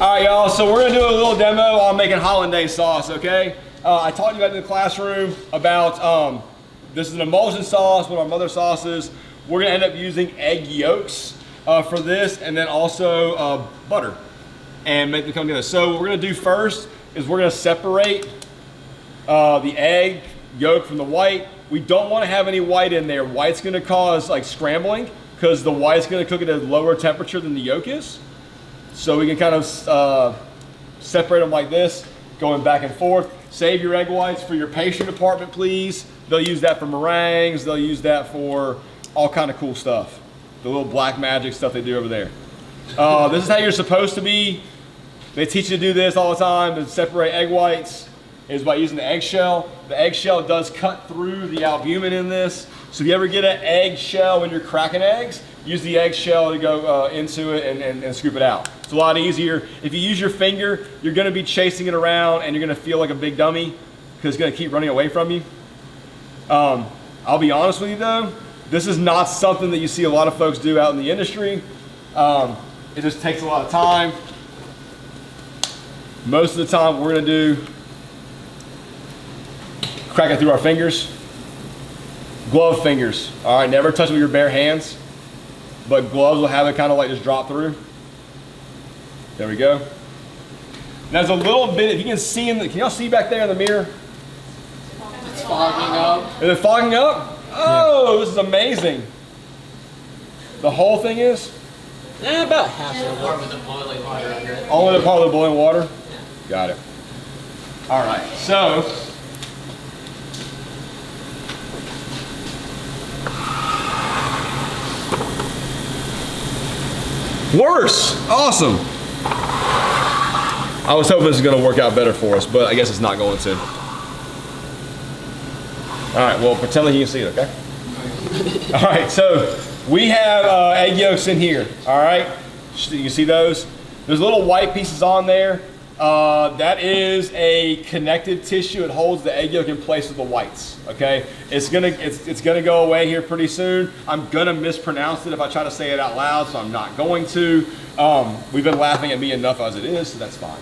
All right, y'all, so we're gonna do a little demo on making Hollandaise sauce, okay? I talked to you about in the classroom about, this is an emulsion sauce, one of our mother sauces. We're gonna end up using egg yolks for this, and then also butter, and make them come together. So what we're gonna do first is we're gonna separate the egg yolk from the white. We don't wanna have any white in there. White's gonna cause like scrambling, because the white's gonna cook at a lower temperature than the yolk is. So we can kind of separate them like this, going back and forth. Save your egg whites for your pastry department, please. They'll use that for meringues. They'll use that for all kind of cool stuff. The little black magic stuff they do over there. This is how you're supposed to be. They teach you to do this all the time, to separate egg whites, is by using the eggshell. The eggshell does cut through the albumin in this. So if you ever get an eggshell when you're cracking eggs, use the eggshell to go into it and scoop it out. It's a lot easier. If you use your finger, you're gonna be chasing it around and you're gonna feel like a big dummy because it's gonna keep running away from you. I'll be honest with you though, this is not something that you see a lot of folks do out in the industry. It just takes a lot of time. Most of the time we're gonna do crack it through our fingers. Glove fingers, all right, never touch it with your bare hands, but gloves will have it kind of like just drop through. There we go. Now there's a little bit, if you can see can y'all see back there in the mirror? It's fogging up. Is it fogging up? Oh, yeah. This is amazing. The whole thing is? About half of it. With the boiling water under it. Only the part of the boiling water? Yeah. Got it. All right, so. Worse, awesome. I was hoping this was gonna work out better for us, but I guess it's not going to. All right, well, pretend like you can see it, okay? All right, so we have egg yolks in here, all right? You can see those? There's little white pieces on there. That is a connective tissue. It holds the egg yolk in place with the whites, okay? It's gonna go away here pretty soon. I'm gonna mispronounce it if I try to say it out loud, so I'm not going to. We've been laughing at me enough as it is, so that's fine.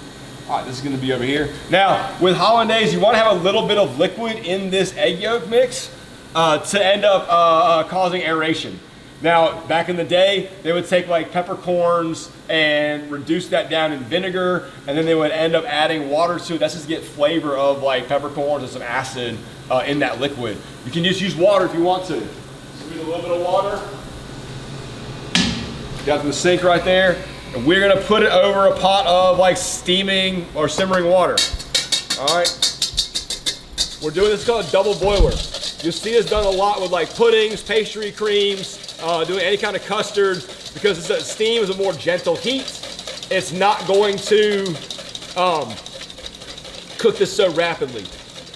All right, this is gonna be over here. Now, with Hollandaise, you wanna have a little bit of liquid in this egg yolk mix to end up causing aeration. Now, back in the day, they would take like peppercorns and reduce that down in vinegar, and then they would end up adding water to it. That's just to get flavor of like peppercorns and some acid in that liquid. You can just use water if you want to. So we need a little bit of water. Got from the sink right there. And we're gonna put it over a pot of like steaming or simmering water. All right. We're doing this called a double boiler. You'll see this done a lot with like puddings, pastry, creams, doing any kind of custard, because steam is a more gentle heat. It's not going to cook this so rapidly.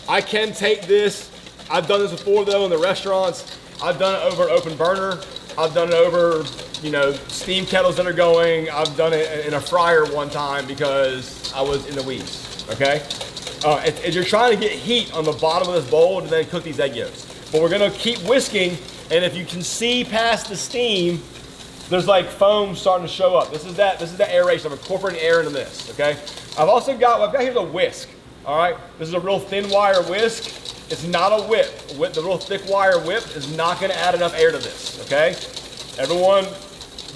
I can take this, I've done this before though in the restaurants. I've done it over an open burner. I've done it over, you know, steam kettles that are going. I've done it in a fryer one time because I was in the weeds, okay? If you're trying to get heat on the bottom of this bowl to then cook these egg yolks. But we're gonna keep whisking, and if you can see past the steam, there's like foam starting to show up. This is that aeration. I'm incorporating air into this, okay? I've got here the whisk, all right? This is a real thin wire whisk. It's not a whip. The real thick wire whip is not gonna add enough air to this, okay? Everyone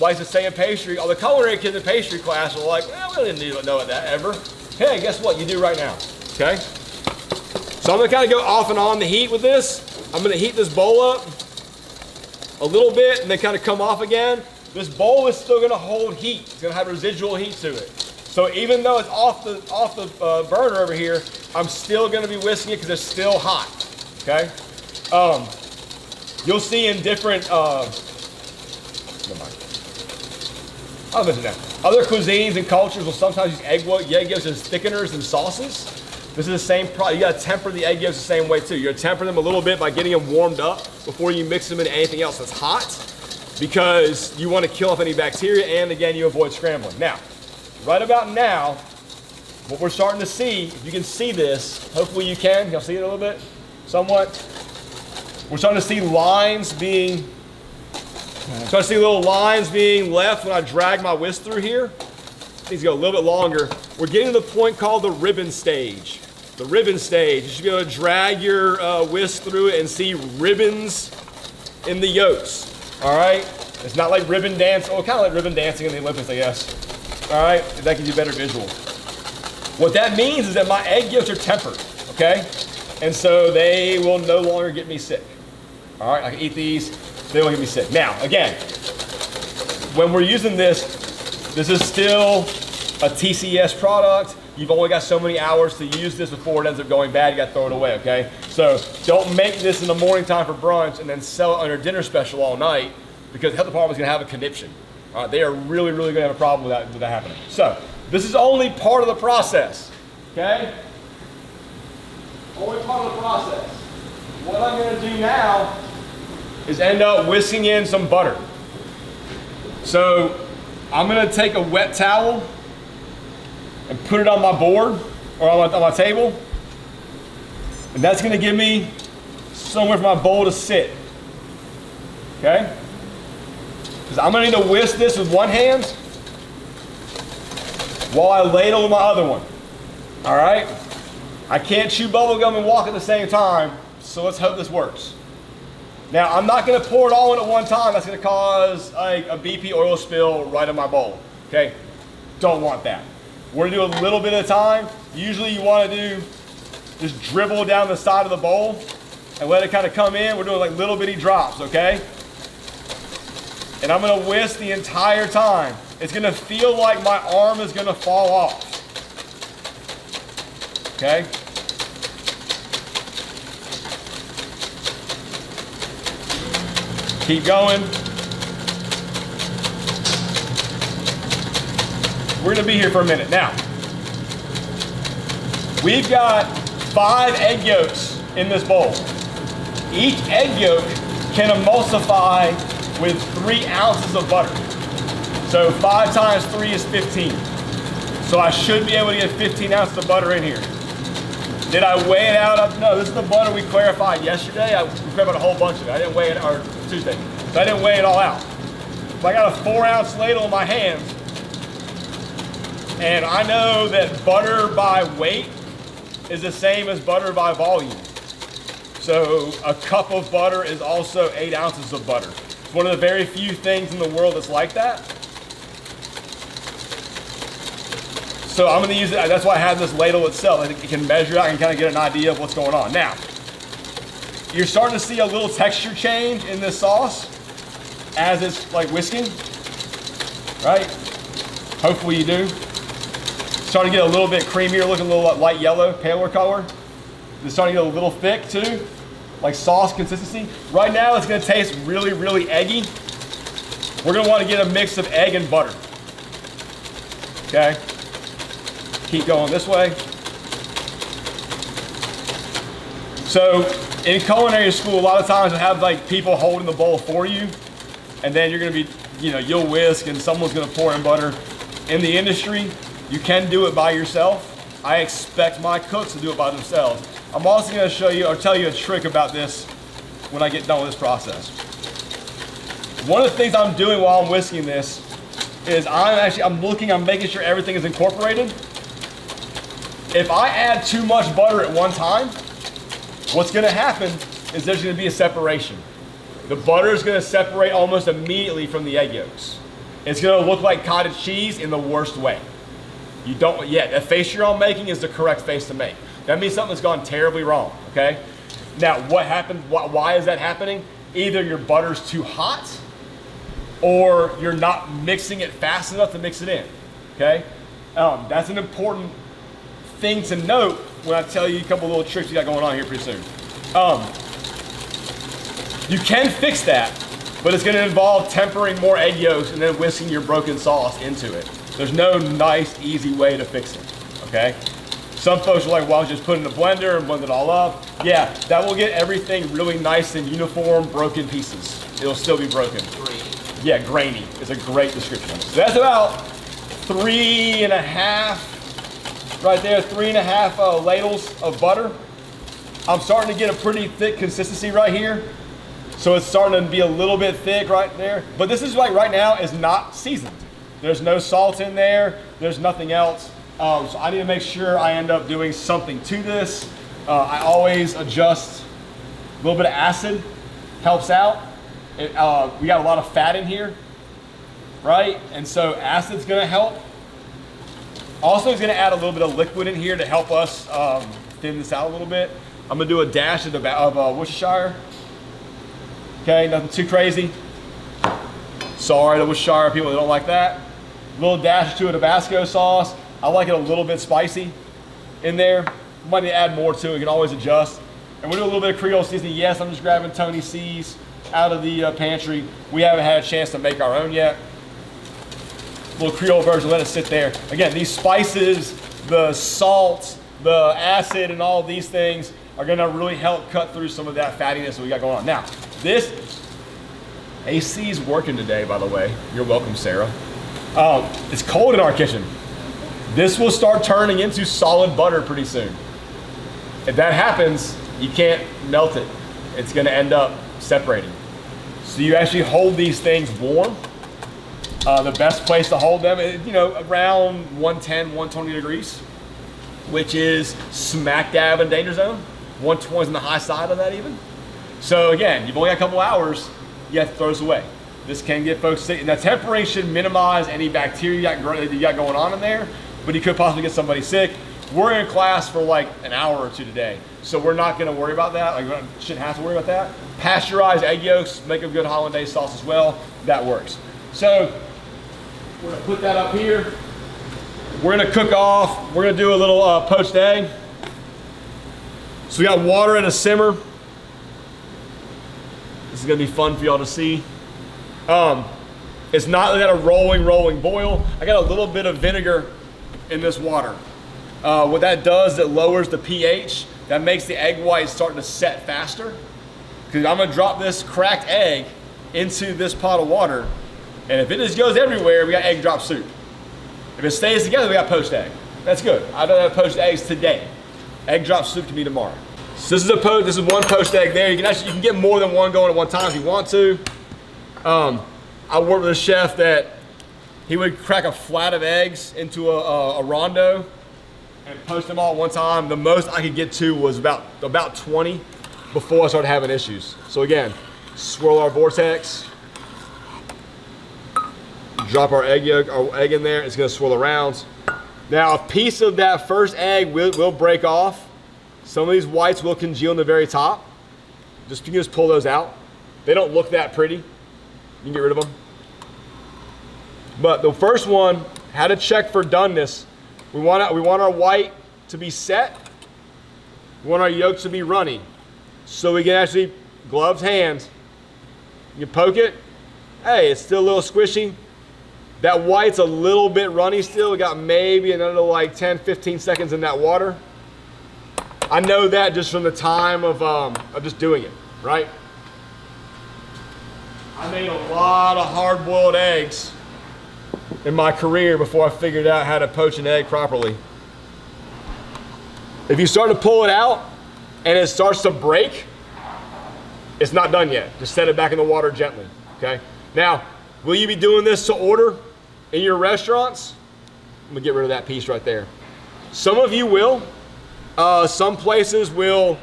likes to say in pastry, all the culinary kids in pastry class are like, well, we didn't need to know that ever. Hey, guess what? You do right now, okay? So I'm gonna kind of go off and on the heat with this. I'm gonna heat this bowl up a little bit and then kind of come off again. This bowl is still gonna hold heat. It's gonna have residual heat to it. So even though it's off the burner over here, I'm still gonna be whisking it because it's still hot, okay? You'll see in different, never mind. I'll mention that. Other cuisines and cultures will sometimes use egg yolks as thickeners and sauces. This is the same problem. You gotta temper the egg yolks the same way too. You're gonna temper them a little bit by getting them warmed up before you mix them into anything else that's hot, because you wanna kill off any bacteria, and again, you avoid scrambling. Now, right about now, what we're starting to see, if you can see this, hopefully you can, y'all see it a little bit, somewhat. We're starting to see lines being, little lines being left when I drag my whisk through here. needs to go a little bit longer. We're getting to the point called the ribbon stage. The ribbon stage, you should be able to drag your whisk through it and see ribbons in the yolks, all right? It's not like ribbon dance, kind of like ribbon dancing in the Olympics, I guess. All right, that gives you a better visual. What that means is that my egg yolks are tempered, okay? And so they will no longer get me sick. All right, I can eat these, they won't get me sick. Now, again, when we're using this is still a TCS product. You've only got so many hours to use this before it ends up going bad. You got to throw it away, okay? So don't make this in the morning time for brunch and then sell it on your dinner special all night, because the health department is going to have a conniption. All right, they are really, really going to have a problem with that happening. So this is only part of the process, okay? Only part of the process. What I'm going to do now is end up whisking in some butter. So I'm going to take a wet towel and put it on my board or on my table. And that's going to give me somewhere for my bowl to sit. Okay? Because I'm going to need to whisk this with one hand while I ladle with my other one. All right? I can't chew bubble gum and walk at the same time, so let's hope this works. Now, I'm not going to pour it all in at one time. That's going to cause like a BP oil spill right in my bowl. Okay? Don't want that. We're going to do a little bit at a time. Usually you want to do just dribble down the side of the bowl and let it kind of come in. We're doing like little bitty drops, okay? And I'm going to whisk the entire time. It's going to feel like my arm is going to fall off. Okay? Keep going. We're going to be here for a minute. Now, we've got 5 egg yolks in this bowl. Each egg yolk can emulsify with 3 ounces of butter. So 5 times 3 is 15. So I should be able to get 15 ounces of butter in here. Did I weigh it out? No, this is the butter we clarified yesterday. We clarified a whole bunch of it. I didn't weigh it, or Tuesday. So I didn't weigh it all out. So I got a 4-ounce ladle in my hands. And I know that butter by weight is the same as butter by volume. So a cup of butter is also 8 ounces of butter. It's one of the very few things in the world that's like that. So I'm going to use it. That's why I have this ladle itself. It can measure out and kind of get an idea of what's going on. Now, you're starting to see a little texture change in this sauce as it's like whisking, right? Hopefully you do. Starting to get a little bit creamier, looking a little light yellow, paler color. It's starting to get a little thick too, like sauce consistency. Right now it's going to taste really, really eggy. We're going to want to get a mix of egg and butter. Okay? Keep going this way. So in culinary school, a lot of times we have like people holding the bowl for you, and then you're going to be, you'll whisk and someone's going to pour in butter. In the industry, you can do it by yourself. I expect my cooks to do it by themselves. I'm also going to show you or tell you a trick about this when I get done with this process. One of the things I'm doing while I'm whisking this is I'm making sure everything is incorporated. If I add too much butter at one time, what's going to happen is there's going to be a separation. The butter is going to separate almost immediately from the egg yolks. It's going to look like cottage cheese in the worst way. The face you're all making is the correct face to make. That means something's gone terribly wrong, okay? Now, what happened? Why is that happening? Either your butter's too hot or you're not mixing it fast enough to mix it in, okay? That's an important thing to note when I tell you a couple little tricks you got going on here pretty soon. You can fix that, but it's gonna involve tempering more egg yolks and then whisking your broken sauce into it. There's no nice, easy way to fix it, okay? Some folks are like, well, just put it in a blender and blend it all up. Yeah, that will get everything really nice and uniform, broken pieces. It'll still be broken. Grainy. Yeah, grainy is a great description. So that's about 3.5, right there, 3.5 ladles of butter. I'm starting to get a pretty thick consistency right here. So it's starting to be a little bit thick right there. But this is like right now is not seasoned. There's no salt in there. There's nothing else. So I need to make sure I end up doing something to this. I always adjust. A little bit of acid helps out. We got a lot of fat in here, right? And so acid's gonna help. Also, it's gonna add a little bit of liquid in here to help us thin this out a little bit. I'm gonna do a dash of Worcestershire. Okay, nothing too crazy. Sorry, the Worcestershire people that don't like that. A little dash to a Tabasco sauce. I like it a little bit spicy in there. Might need to add more to it, you can always adjust. And we'll do a little bit of Creole seasoning. Yes, I'm just grabbing Tony C's out of the pantry. We haven't had a chance to make our own yet. Little Creole version, let it sit there. Again, these spices, the salt, the acid, and all these things are gonna really help cut through some of that fattiness that we got going on. Now, this AC's working today, by the way. You're welcome, Sarah. It's cold in our kitchen. This will start turning into solid butter pretty soon. If that happens, you can't melt it. It's gonna end up separating. So you actually hold these things warm. The best place to hold them is, you know, around 110, 120 degrees, which is smack dab in danger zone. 120 is on the high side of that even. So again, you've only got a couple hours, you have to throw this away. This can get folks sick. Now tempering should minimize any bacteria you got going on in there, but you could possibly get somebody sick. We're in class for like an hour or two today, so we're not gonna worry about that. Like, we shouldn't have to worry about that. Pasteurized egg yolks make a good hollandaise sauce as well. That works. So we're gonna put that up here. We're gonna cook off. We're gonna do a little poached egg. So we got water in a simmer. This is gonna be fun for y'all to see. It's not got a rolling boil. I got a little bit of vinegar in this water. What that does, it lowers the pH. That makes the egg white start to set faster. Because I'm gonna drop this cracked egg into this pot of water, and if it just goes everywhere, we got egg drop soup. If it stays together, we got poached egg. That's good. I don't have poached eggs today. Egg drop soup can be tomorrow. So this is one poached egg there. You can get more than one going at one time if you want to. I worked with a chef that he would crack a flat of eggs into a rondo and poach them all at one time. The most I could get to was about 20 before I started having issues. So again, swirl our vortex, drop our egg in there. It's gonna swirl around. Now a piece of that first egg will break off. Some of these whites will congeal in the very top. You can just pull those out. They don't look that pretty. You can get rid of them. But the first one, how to check for doneness. We want our white to be set. We want our yolks to be runny. So we can actually, gloves, hands, you poke it. Hey, it's still a little squishy. That white's a little bit runny still. We got maybe another like 10, 15 seconds in that water. I know that just from the time of just doing it, right? I made a lot of hard-boiled eggs in my career before I figured out how to poach an egg properly. If you start to pull it out and it starts to break, it's not done yet. Just set it back in the water gently, okay? Now, will you be doing this to order in your restaurants? I'm gonna get rid of that piece right there. Some of you will. Some places will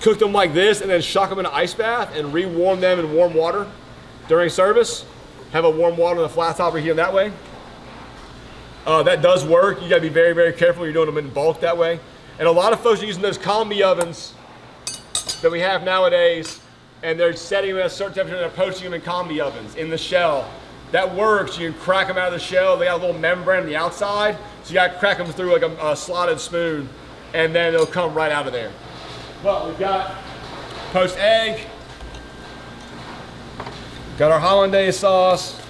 cook them like this and then shock them in an ice bath and re-warm them in warm water during service. Have a warm water on the flat top or heat them that way. That does work. You gotta be very, very careful when you're doing them in bulk that way. And a lot of folks are using those combi ovens that we have nowadays, and they're setting them at a certain temperature and they're poaching them in combi ovens in the shell. That works. You can crack them out of the shell. They got a little membrane on the outside, so you got to crack them through like a slotted spoon, and then it'll come right out of there. But we've got poached egg, got our hollandaise sauce.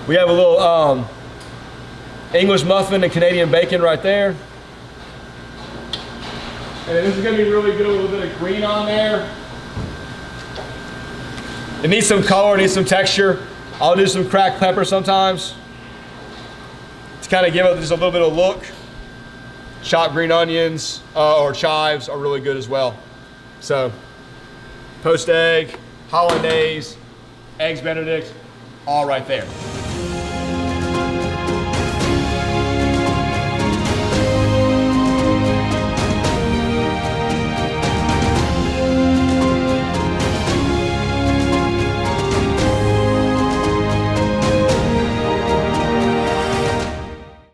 We have a little English muffin and Canadian bacon right there. And this is gonna be really good, a little bit of green on there. It needs some color, it needs some texture. I'll do some cracked pepper sometimes to kind of give it just a little bit of look. Chopped green onions or chives are really good as well. So poached egg, hollandaise, eggs Benedict, all right there.